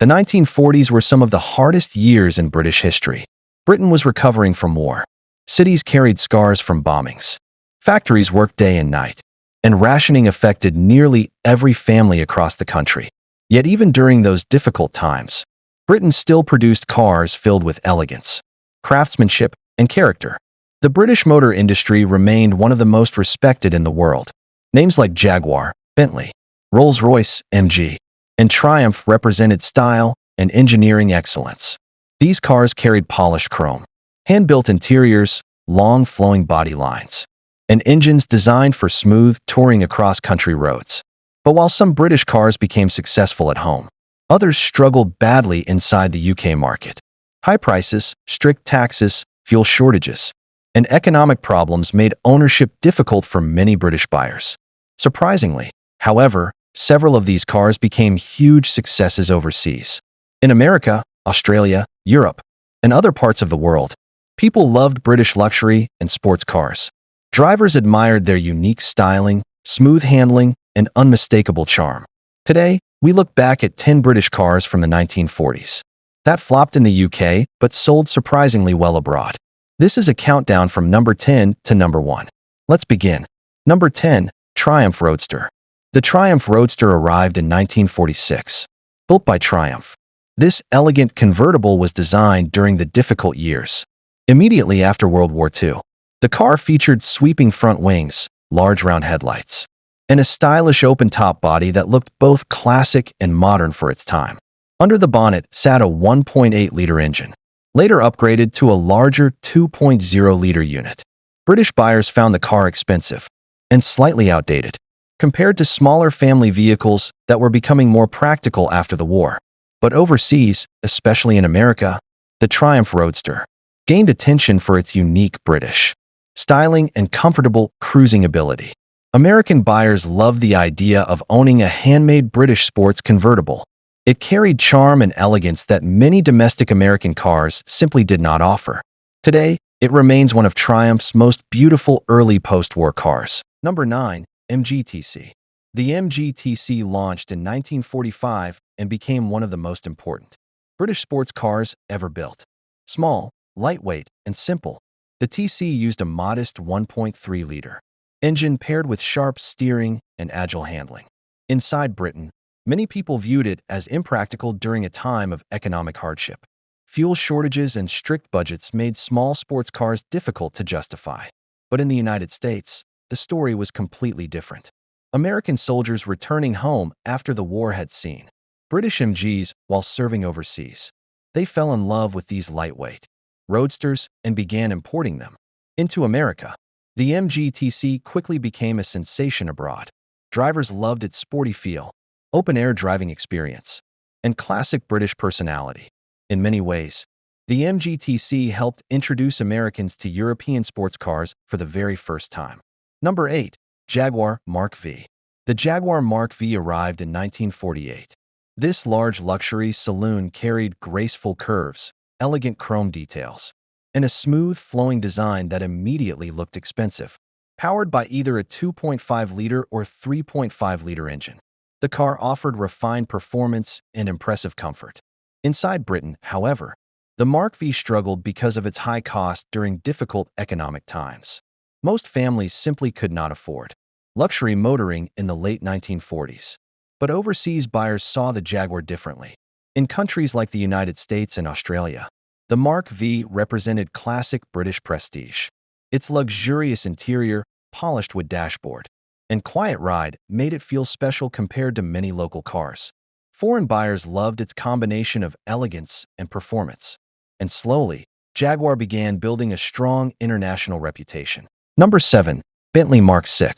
The 1940s were some of the hardest years in British history. Britain was recovering from war. Cities carried scars from bombings. Factories worked day and night. And rationing affected nearly every family across the country. Yet even during those difficult times, Britain still produced cars filled with elegance, craftsmanship, and character. The British motor industry remained one of the most respected in the world. Names like Jaguar, Bentley, Rolls-Royce, MG, and Triumph represented style and engineering excellence. These cars carried polished chrome, hand-built interiors, long flowing body lines, and engines designed for smooth touring across country roads. But while some British cars became successful at home, others struggled badly inside the UK market. High prices, strict taxes, fuel shortages, and economic problems made ownership difficult for many British buyers. Surprisingly, however, several of these cars became huge successes overseas. In America, Australia, Europe, and other parts of the world, people loved British luxury and sports cars. Drivers admired their unique styling, smooth handling, and unmistakable charm. Today, we look back at 10 British cars from the 1940s that flopped in the UK but sold surprisingly well abroad. This is a countdown from number 10 to number 1. Let's begin. Number 10, Triumph Roadster. The Triumph Roadster arrived in 1946. Built by Triumph, this elegant convertible was designed during the difficult years. Immediately after World War II, the car featured sweeping front wings, large round headlights, and a stylish open-top body that looked both classic and modern for its time. Under the bonnet sat a 1.8-liter engine, later upgraded to a larger 2.0-liter unit. British buyers found the car expensive and slightly outdated, compared to smaller family vehicles that were becoming more practical after the war. But overseas, especially in America, the Triumph Roadster gained attention for its unique British styling and comfortable cruising ability. American buyers loved the idea of owning a handmade British sports convertible. It carried charm and elegance that many domestic American cars simply did not offer. Today, it remains one of Triumph's most beautiful early post-war cars. Number 9, MGTC. The MGTC launched in 1945 and became one of the most important British sports cars ever built. Small, lightweight, and simple, the TC used a modest 1.3-liter engine paired with sharp steering and agile handling. Inside Britain, many people viewed it as impractical during a time of economic hardship. Fuel shortages and strict budgets made small sports cars difficult to justify. But in the United States, the story was completely different. American soldiers returning home after the war had seen British MGs while serving overseas. They fell in love with these lightweight roadsters and began importing them into America. The MGTC quickly became a sensation abroad. Drivers loved its sporty feel, open-air driving experience, and classic British personality. In many ways, the MGTC helped introduce Americans to European sports cars for the very first time. Number 8, Jaguar Mark V. The Jaguar Mark V arrived in 1948. This large luxury saloon carried graceful curves, elegant chrome details, and a smooth, flowing design that immediately looked expensive. Powered by either a 2.5-liter or 3.5-liter engine, the car offered refined performance and impressive comfort. Inside Britain, however, the Mark V struggled because of its high cost during difficult economic times. Most families simply could not afford luxury motoring in the late 1940s. But overseas buyers saw the Jaguar differently. In countries like the United States and Australia, the Mark V represented classic British prestige. Its luxurious interior, polished wood dashboard, and quiet ride made it feel special compared to many local cars. Foreign buyers loved its combination of elegance and performance. And slowly, Jaguar began building a strong international reputation. Number 7, Bentley Mark VI.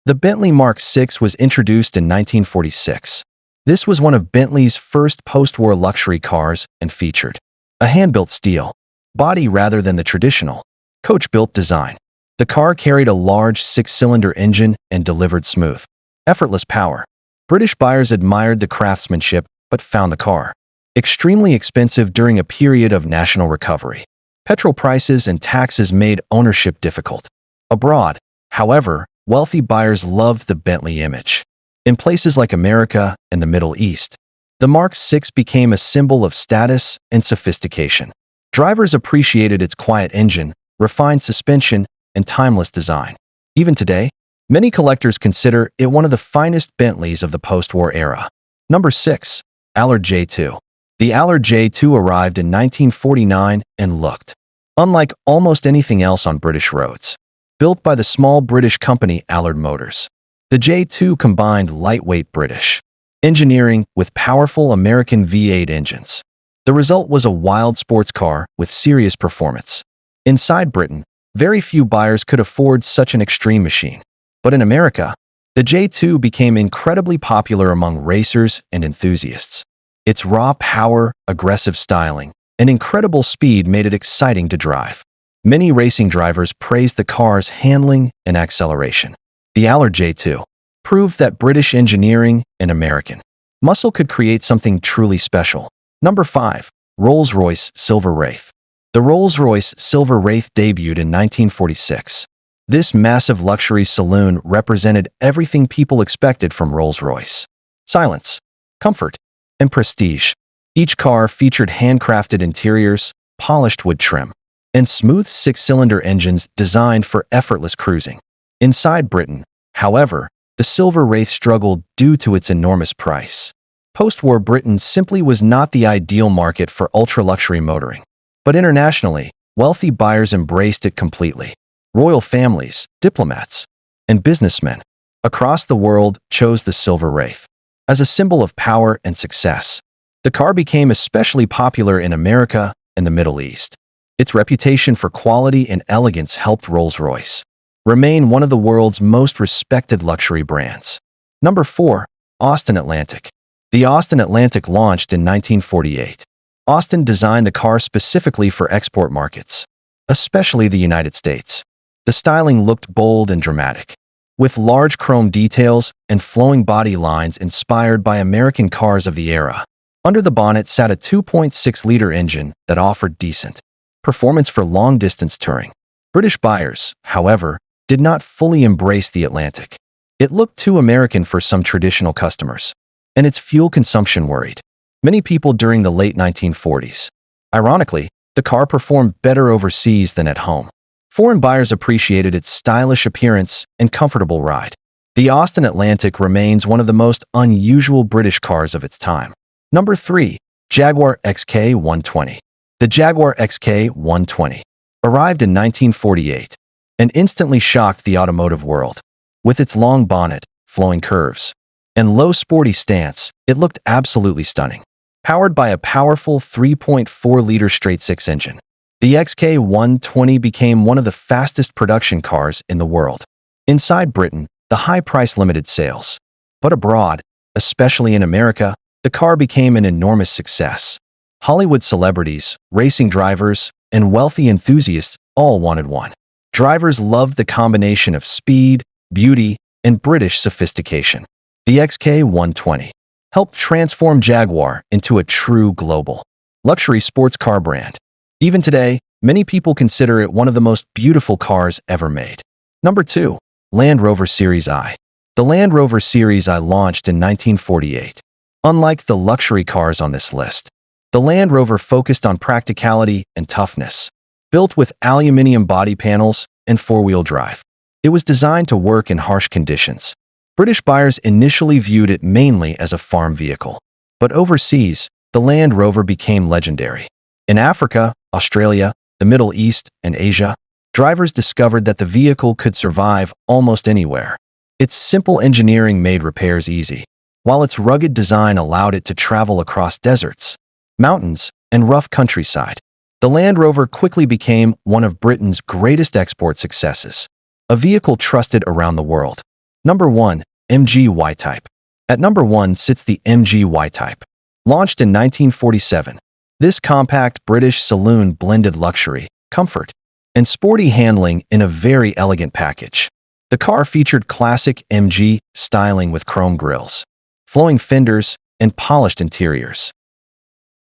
The Bentley Mark VI was introduced in 1946. This was one of Bentley's first post-war luxury cars and featured a hand-built steel body rather than the traditional coach-built design. The car carried a large 6-cylinder engine and delivered smooth, effortless power. British buyers admired the craftsmanship but found the car extremely expensive during a period of national recovery. Petrol prices and taxes made ownership difficult. Abroad, however, wealthy buyers loved the Bentley image. In places like America and the Middle East, The Mark VI became a symbol of status and sophistication. Drivers appreciated its quiet engine, refined suspension, and timeless design. Even today, many collectors consider it one of the finest Bentleys of the post-war era. Number 6. Allard J2. The Allard J2 arrived in 1949 and looked unlike almost anything else on British roads. Built by the small British company Allard Motors, the J2 combined lightweight British engineering with powerful American V8 engines. The result was a wild sports car with serious performance. Inside Britain, very few buyers could afford such an extreme machine. But in America, the J2 became incredibly popular among racers and enthusiasts. Its raw power, aggressive styling, and incredible speed made it exciting to drive. Many racing drivers praised the car's handling and acceleration. The Allard J2 proved that British engineering and American muscle could create something truly special. Number 5. Rolls-Royce Silver Wraith. The Rolls-Royce Silver Wraith debuted in 1946. This massive luxury saloon represented everything people expected from Rolls-Royce: silence, comfort, and prestige. Each car featured handcrafted interiors, polished wood trim, and smooth six-cylinder engines designed for effortless cruising. Inside Britain, however, the Silver Wraith struggled due to its enormous price. Post-war Britain simply was not the ideal market for ultra-luxury motoring. But internationally, wealthy buyers embraced it completely. Royal families, diplomats, and businessmen across the world chose the Silver Wraith as a symbol of power and success. The car became especially popular in America and the Middle East. Its reputation for quality and elegance helped Rolls-Royce remain one of the world's most respected luxury brands. Number 4. Austin Atlantic. The Austin Atlantic launched in 1948. Austin designed the car specifically for export markets, especially the United States. The styling looked bold and dramatic, with large chrome details and flowing body lines inspired by American cars of the era. Under the bonnet sat a 2.6-liter engine that offered decent performance for long-distance touring. British buyers, however, did not fully embrace the Atlantic. It looked too American for some traditional customers, and its fuel consumption worried many people during the late 1940s. Ironically, the car performed better overseas than at home. Foreign buyers appreciated its stylish appearance and comfortable ride. The Austin Atlantic remains one of the most unusual British cars of its time. Number 3. Jaguar XK120. The Jaguar XK120 arrived in 1948 and instantly shocked the automotive world. With its long bonnet, flowing curves, and low sporty stance, it looked absolutely stunning. Powered by a powerful 3.4-liter straight-six engine, the XK120 became one of the fastest production cars in the world. Inside Britain, the high price limited sales. But abroad, especially in America, the car became an enormous success. Hollywood celebrities, racing drivers, and wealthy enthusiasts all wanted one. Drivers loved the combination of speed, beauty, and British sophistication. The XK120 helped transform Jaguar into a true global luxury sports car brand. Even today, many people consider it one of the most beautiful cars ever made. Number 2. Land Rover Series I. The Land Rover Series I launched in 1948. Unlike the luxury cars on this list, the Land Rover focused on practicality and toughness. Built with aluminum body panels and four-wheel drive, it was designed to work in harsh conditions. British buyers initially viewed it mainly as a farm vehicle, but overseas, the Land Rover became legendary. In Africa, Australia, the Middle East, and Asia, drivers discovered that the vehicle could survive almost anywhere. Its simple engineering made repairs easy, while its rugged design allowed it to travel across deserts, mountains, and rough countryside. The Land Rover quickly became one of Britain's greatest export successes, a vehicle trusted around the world. Number 1. MG Y-Type. At number 1 sits the MG Y-Type. Launched in 1947, this compact British saloon blended luxury, comfort, and sporty handling in a very elegant package. The car featured classic MG styling with chrome grilles, flowing fenders, and polished interiors.